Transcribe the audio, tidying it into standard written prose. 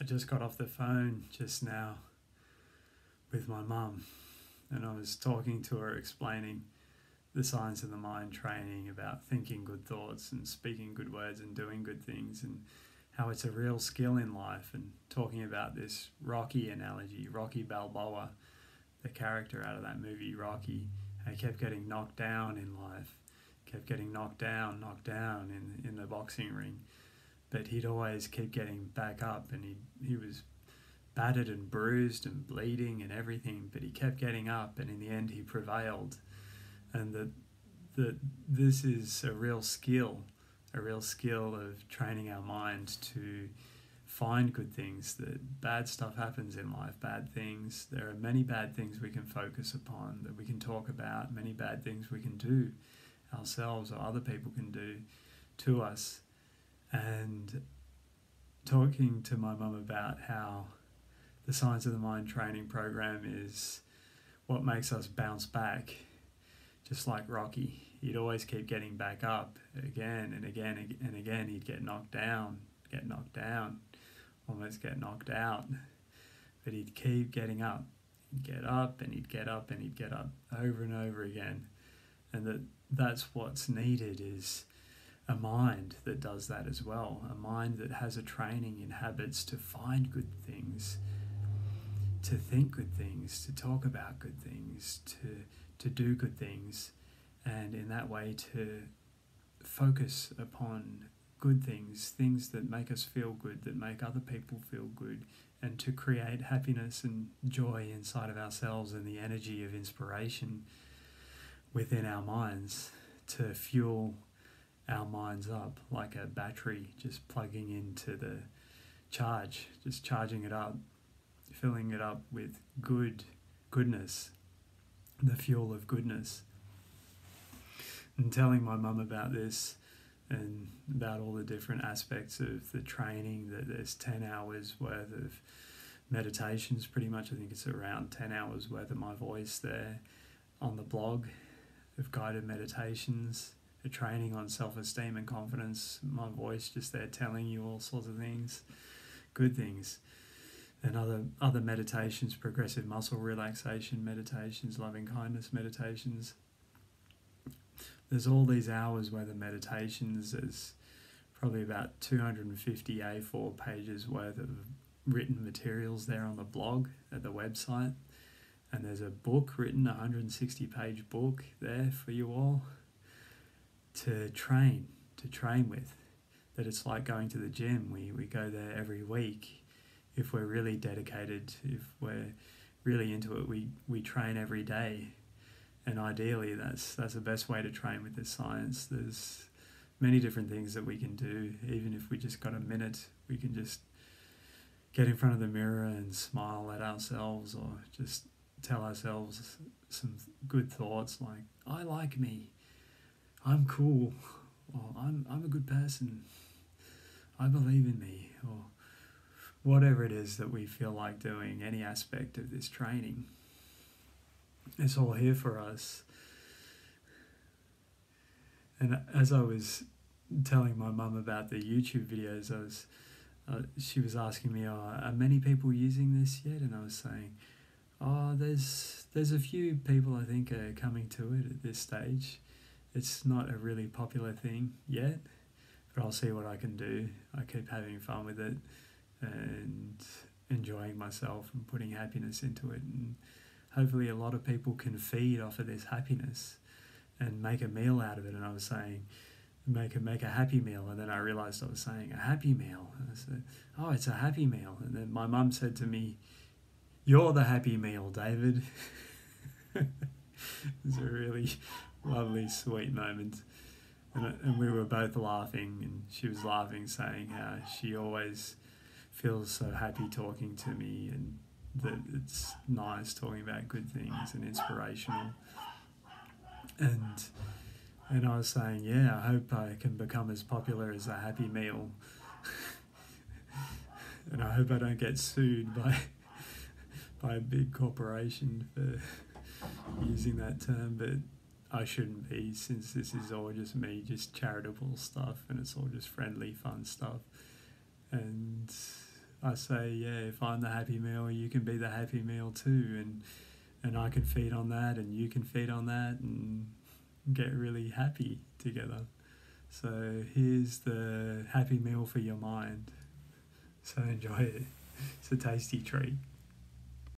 I just got off the phone just now with my mum, and I was talking to her, explaining the science of the mind training about thinking good thoughts and speaking good words and doing good things, and how it's a real skill in life, and talking about this Rocky analogy, Rocky Balboa, the character out of that movie Rocky. He kept getting knocked down in life, kept getting knocked down in the boxing ring, but he'd always keep getting back up, and he was battered and bruised and bleeding and everything, but he kept getting up, and in the end he prevailed. And that this is a real skill of training our mind to find good things. That bad stuff happens in life, bad things. There are many bad things we can focus upon, that we can talk about, many bad things we can do ourselves or other people can do to us. And talking to my mum about how the Science of the Mind training program is what makes us bounce back, just like Rocky. He'd always keep getting back up again and again and again. He'd get knocked down, almost get knocked out, but he'd keep getting up. He'd get up and he'd get up and he'd get up over and over again. And that's what's needed, is a mind that does that as well, a mind that has a training in habits to find good things, to think good things, to talk about good things, to do good things, and in that way to focus upon good things, things that make us feel good, that make other people feel good, and to create happiness and joy inside of ourselves, and the energy of inspiration within our minds to fuel our minds up like a battery, just plugging into the charge, just charging it up, filling it up with goodness, the fuel of goodness. And telling my mum about this and about all the different aspects of the training, that there's 10 hours worth of meditations, pretty much. I think it's around 10 hours worth of my voice there on the blog of guided meditations, a training on self-esteem and confidence, my voice just there telling you all sorts of things, good things. And other meditations, progressive muscle relaxation meditations, loving kindness meditations. There's all these hours worth of meditations. There's probably about 250 A4 pages worth of written materials there on the blog at the website. And there's a book written, a 160-page book there for you all to train with. That it's like going to the gym. We go there every week. If we're really dedicated, if we're really into it, we train every day. And ideally, that's the best way to train with this science. There's many different things that we can do. Even if we just got a minute, we can just get in front of the mirror and smile at ourselves, or just tell ourselves some good thoughts like, I like me, I'm cool, or I'm a good person, I believe in me, or whatever it is that we feel like doing, any aspect of this training. It's all here for us. And as I was telling my mum about the YouTube videos, she was asking me, are many people using this yet? And I was saying, there's a few people I think are coming to it at this stage. It's not a really popular thing yet, but I'll see what I can do. I keep having fun with it and enjoying myself and putting happiness into it, and hopefully a lot of people can feed off of this happiness and make a meal out of it. And I was saying make a happy meal, and then I realized I was saying a happy meal, and I said, oh, it's a happy meal. And then my mum said to me, you're the happy meal, David. It was a really lovely, sweet moment. And we were both laughing, and she was laughing, saying how she always feels so happy talking to me, and that it's nice talking about good things and inspirational. And I was saying, yeah, I hope I can become as popular as a Happy Meal. And I hope I don't get sued by a big corporation for using that term, but I shouldn't be, since this is all just me, just charitable stuff, and it's all just friendly, fun stuff. And I say, yeah, if I'm the happy meal, you can be the happy meal too, and I can feed on that, and you can feed on that, and get really happy together. So here's the happy meal for your mind. So enjoy it. It's a tasty treat.